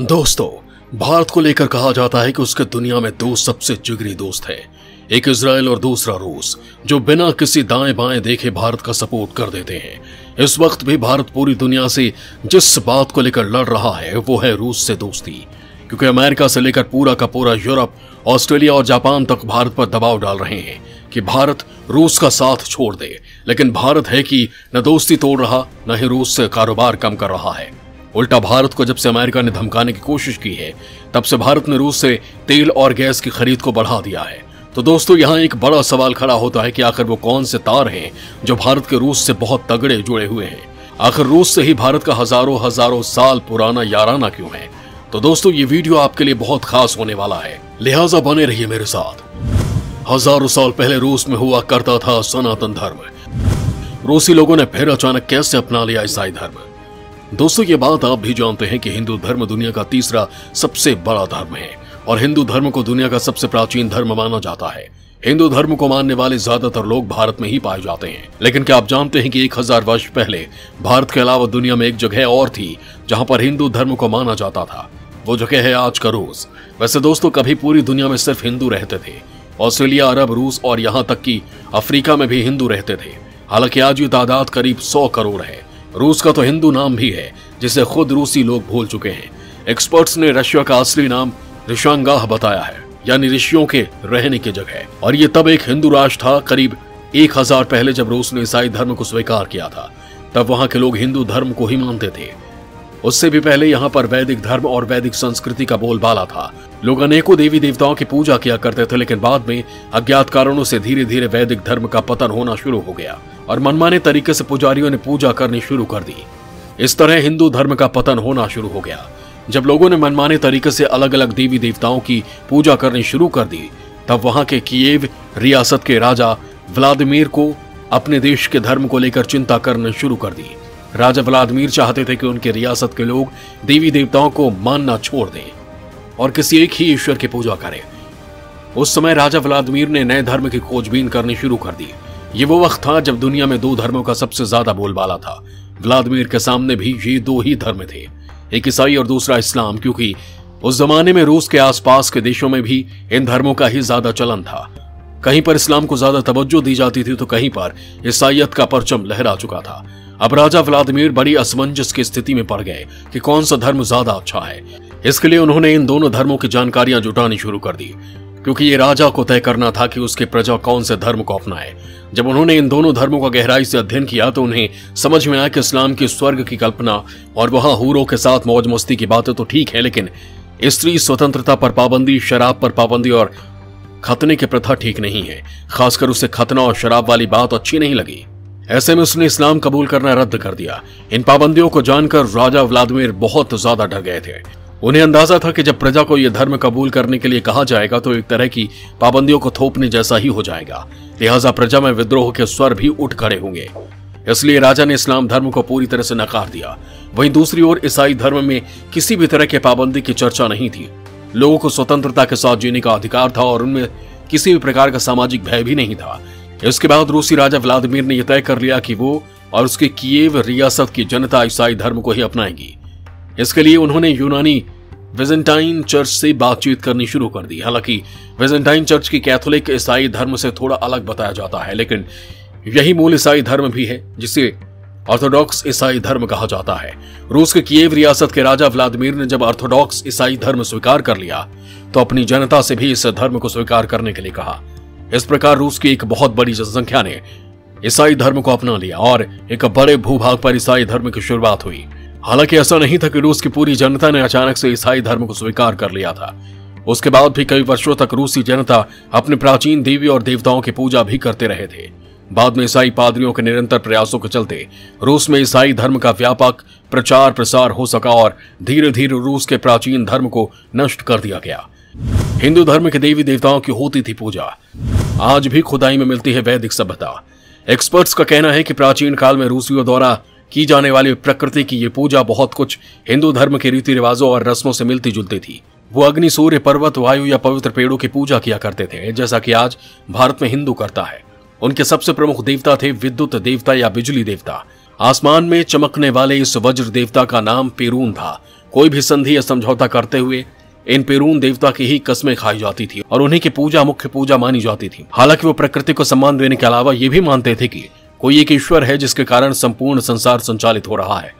दोस्तों, भारत को लेकर कहा जाता है कि उसके दुनिया में दो सबसे जिगरी दोस्त हैं, एक इजराइल और दूसरा रूस, जो बिना किसी दाएं बाएं देखे भारत का सपोर्ट कर देते हैं। इस वक्त भी भारत पूरी दुनिया से जिस बात को लेकर लड़ रहा है वो है रूस से दोस्ती, क्योंकि अमेरिका से लेकर पूरा का पूरा यूरोप, ऑस्ट्रेलिया और जापान तक भारत पर दबाव डाल रहे हैं कि भारत रूस का साथ छोड़ दे। लेकिन भारत है कि न दोस्ती तोड़ रहा, न ही रूस से कारोबार कम कर रहा है। उल्टा भारत को जब से अमेरिका ने धमकाने की कोशिश की है, तब से भारत ने रूस से तेल और गैस की खरीद को बढ़ा दिया है। तो दोस्तों, यहाँ एक बड़ा सवाल खड़ा होता है कि आखिर वो कौन से तार हैं जो भारत के रूस से बहुत तगड़े जुड़े हुए हैं। आखिर रूस से ही भारत का हजारों साल पुराना याराना क्यों है। तो दोस्तों, ये वीडियो आपके लिए बहुत खास होने वाला है, लिहाजा बने रहिए मेरे साथ। हजारों साल पहले रूस में हुआ करता था सनातन धर्म। रूसी लोगों ने फिर अचानक कैसे अपना लिया ईसाई धर्म। दोस्तों, ये बात आप भी जानते हैं कि हिंदू धर्म दुनिया का तीसरा सबसे बड़ा धर्म है और हिंदू धर्म को दुनिया का सबसे प्राचीन धर्म माना जाता है। हिंदू धर्म को मानने वाले ज्यादातर लोग भारत में ही पाए जाते हैं। लेकिन क्या आप जानते हैं कि 1000 वर्ष पहले भारत के अलावा दुनिया में एक जगह और थी जहां पर हिंदू धर्म को माना जाता था। वो जगह है आज का रूस। वैसे दोस्तों, कभी पूरी दुनिया में सिर्फ हिंदू रहते थे। ऑस्ट्रेलिया, अरब, रूस और यहाँ तक कि अफ्रीका में भी हिंदू रहते थे। हालांकि आज ये तादाद करीब 100 करोड़ है। रूस का तो हिंदू नाम भी है जिसे खुद रूसी लोग भूल चुके हैं। एक्सपर्ट्स ने रशिया का असली नाम ऋषांगाह बताया है, यानी ऋषियों के रहने की जगह। और ये तब एक हिंदू राष्ट्र था। करीब 1000 पहले जब रूस ने ईसाई धर्म को स्वीकार किया था, तब वहां के लोग हिंदू धर्म को ही मानते थे। उससे भी पहले यहाँ पर वैदिक धर्म और वैदिक संस्कृति का बोलबाला था। लोग अनेकों देवी देवताओं की पूजा किया करते थे, लेकिन बाद में अज्ञात कारणों से धीरे धीरे वैदिक धर्म का पतन होना शुरू हो गया और मनमाने तरीके से पुजारियों ने पूजा करनी शुरू कर दी। इस तरह हिंदू धर्म का पतन होना शुरू हो गया। जब लोगों ने मनमाने तरीके से अलग अलग देवी देवताओं की पूजा करनी शुरू कर दी, तब वहां के कीव रियासत के राजा व्लादिमीर को अपने देश के धर्म को लेकर चिंता करनी शुरू कर दी। राजा व्लादिमीर चाहते थे कि उनके रियासत के लोग देवी देवताओं को मानना छोड़ दें और किसी एक ही ईश्वर की पूजा करें। उस समय राजा व्लादिमीर ने नए धर्म की खोजबीन करनी शुरू कर दी। ये वो वक्त था जब दुनिया में दो धर्मों का सबसे ज्यादा बोलबाला था। व्लादिमीर के सामने भी ये दो ही धर्म थे, एक ईसाई और दूसरा इस्लाम, क्योंकि उस जमाने में रूस के आसपास के देशों में भी इन धर्मों का ही ज्यादा चलन था। कहीं पर इस्लाम को ज्यादा तवज्जो दी जाती थी तो कहीं पर ईसाईयत का परचम लहरा चुका था। अब राजा व्लादिमीर बड़ी असमंजस की स्थिति में पड़ गए कि कौन सा धर्म ज्यादा अच्छा है। इसके लिए उन्होंने इन दोनों धर्मों की जानकारियां जुटानी शुरू कर दी, क्योंकि ये राजा को तय करना था कि उसके प्रजा कौन से धर्म को अपनाए। जब उन्होंने इन दोनों धर्मों का गहराई से अध्ययन किया तो उन्हें समझ में आया कि इस्लाम की स्वर्ग की कल्पना और वहां हूरों के साथ मौज मस्ती की बातें तो ठीक है, लेकिन स्त्री स्वतंत्रता पर पाबंदी, शराब पर पाबंदी और खतने की प्रथा ठीक नहीं है। खासकर उसे खतना और शराब वाली बात अच्छी नहीं लगी। ऐसे में उसने इस्लाम कबूल करना रद्द कर दिया। इन पाबंदियों को जानकर राजा व्लादिमीर बहुत ज्यादा डर गए थे। उन्हें अंदाजा था कि जब प्रजा को यह धर्म कबूल करने के लिए कहा जाएगा तो एक तरह की पाबंदियों को थोपने जैसा ही हो जाएगा। लिहाजा प्रजा में विद्रोह के स्वर भी उठ खड़े होंगे। इसलिए राजा ने इस्लाम धर्म को पूरी तरह से नकार दिया। वहीं दूसरी ओर ईसाई धर्म में किसी भी तरह के पाबंदी की चर्चा नहीं थी। लोगों को स्वतंत्रता के साथ जीने का अधिकार था और उनमें किसी भी प्रकार का सामाजिक भय भी नहीं था। इसके बाद रूसी राजा व्लादिमीर ने यह तय कर लिया कि वो और उसके कीव रियासत की जनता ईसाई धर्म को ही अपनाएगी। इसके लिए उन्होंने यूनानी विजेंटाइन चर्च से बातचीत करनी शुरू कर दी। हालांकि विजेंटाइन चर्च की कैथोलिक ईसाई धर्म से थोड़ा अलग बताया जाता है, लेकिन यही मूल ईसाई धर्म भी है जिसे ऑर्थोडॉक्स ईसाई धर्म कहा जाता है। रूस के कीव रियासत के राजा व्लादिमीर ने जब ऑर्थोडॉक्स ईसाई धर्म स्वीकार कर लिया तो अपनी जनता से भी इस धर्म को स्वीकार करने के लिए कहा। इस प्रकार रूस की एक बहुत बड़ी जनसंख्या ने ईसाई धर्म को अपना लिया और एक बड़े भूभाग पर ईसाई धर्म की शुरुआत हुई। हालांकि ऐसा नहीं था कि रूस की पूरी जनता ने अचानक से ईसाई धर्म को स्वीकार कर लिया था। उसके बाद भी कई वर्षों तक रूसी जनता अपने प्राचीन देवी और देवताओं की पूजा भी करते रहे थे। बाद में ईसाई पादरियों के निरंतर प्रयासों के चलते रूस में ईसाई धर्म का व्यापक प्रचार प्रसार हो सका और धीरे धीरे रूस के प्राचीन धर्म को नष्ट कर दिया गया। हिंदू धर्म के देवी देवताओं की होती थी पूजा। आज भी खुदाई में मिलती है वैदिक सभ्यता। एक्सपर्ट्स का कहना है कि प्राचीन काल में रूसियों द्वारा की जाने वाली प्रकृति की ये पूजा बहुत कुछ हिंदू धर्म के रीति रिवाजों और रस्मों से मिलती जुलती थी। वो अग्नि, सूर्य, पर्वत, वायु या पवित्र पेड़ों की पूजा किया करते थे, जैसा कि आज भारत में हिंदू करता है। उनके सबसे प्रमुख देवता थे विद्युत देवता या बिजली देवता। आसमान में चमकने वाले इस वज्र देवता का नाम पेरून था। कोई भी संधि या समझौता करते हुए इन पेरून देवता की ही कस्में खाई जाती थी और उन्हीं की पूजा मुख्य पूजा मानी जाती थी। हालांकि वो प्रकृति को सम्मान देने के अलावा ये भी मानते थे कि कोई एक ईश्वर है जिसके कारण संपूर्ण संसार संचालित हो रहा है।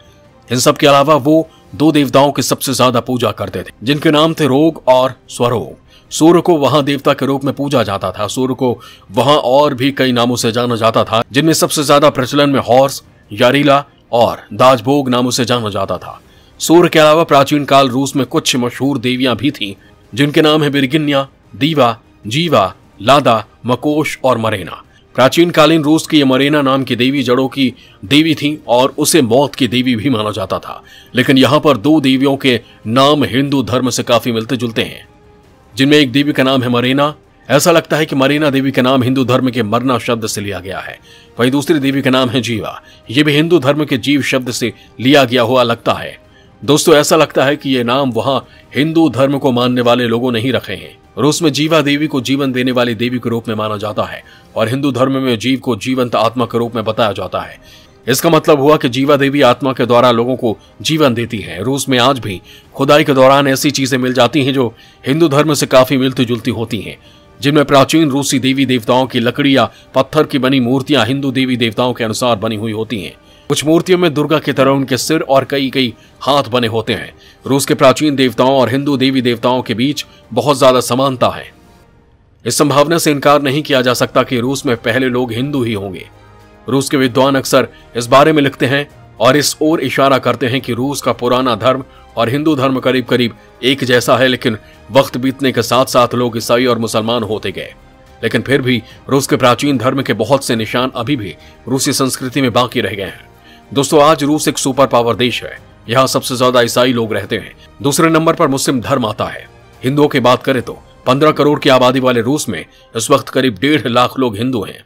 इन सब के अलावा वो दो देवताओं की सबसे ज्यादा पूजा करते थे, जिनके नाम थे रोग और स्वरोग। सूर्य को वहां देवता के रूप में पूजा जाता था। सूर्य को वहां और भी कई नामों से जाना जाता था, जिनमें सबसे ज्यादा प्रचलन में हॉर्स, यारीला और दाजभोग नामों से जाना जाता था। सूर्य के अलावा प्राचीन काल रूस में कुछ मशहूर देवियां भी थीं, जिनके नाम है बिरगिन्या, दीवा, जीवा, लादा, मकोश और मरेना। प्राचीन कालीन रूस की ये मरेना नाम की देवी जड़ों की देवी थी और उसे मौत की देवी भी माना जाता था। लेकिन यहाँ पर दो देवियों के नाम हिंदू धर्म से काफी मिलते जुलते हैं, जिनमें एक देवी का नाम है मरेना। ऐसा लगता है कि मरेना देवी का नाम हिंदू धर्म के मरना शब्द से लिया गया है। वहीं दूसरी देवी का नाम है जीवा। ये भी हिंदू धर्म के जीव शब्द से लिया गया हुआ लगता है। दोस्तों, ऐसा लगता है कि ये नाम वहां हिंदू धर्म को मानने वाले लोगों ने ही रखे हैं। रूस में जीवा देवी को जीवन देने वाली देवी के रूप में माना जाता है और हिंदू धर्म में जीव को जीवंत आत्मा के रूप में बताया जाता है। इसका मतलब हुआ कि जीवा देवी आत्मा के द्वारा लोगों को जीवन देती है। रूस में आज भी खुदाई के दौरान ऐसी चीजें मिल जाती हैं जो हिंदू धर्म से काफी मिलती जुलती होती हैं, जिनमें प्राचीन रूसी देवी देवताओं की लकड़ी या पत्थर की बनी मूर्तियां हिंदू देवी देवताओं के अनुसार बनी हुई होती हैं। कुछ मूर्तियों में दुर्गा की तरह उनके सिर और कई हाथ बने होते हैं। रूस के प्राचीन देवताओं और हिंदू देवी देवताओं के बीच बहुत ज्यादा समानता है। इस संभावना से इनकार नहीं किया जा सकता कि रूस में पहले लोग हिंदू ही होंगे। रूस के विद्वान अक्सर इस बारे में लिखते हैं और इस ओर इशारा करते हैं कि रूस का पुराना धर्म और हिंदू धर्म करीब करीब एक जैसा है, लेकिन वक्त बीतने के साथ साथ लोग ईसाई और मुसलमान होते गए। लेकिन फिर भी रूस के प्राचीन धर्म के बहुत से निशान अभी भी रूसी संस्कृति में बाकी रह गए हैं। दोस्तों, आज रूस एक सुपर पावर देश है। यहाँ सबसे ज्यादा ईसाई लोग रहते हैं। दूसरे नंबर पर मुस्लिम धर्म आता है। हिंदुओं की बात करें तो 15 करोड़ की आबादी वाले रूस में इस वक्त करीब 1.5 लाख लोग हिंदू हैं।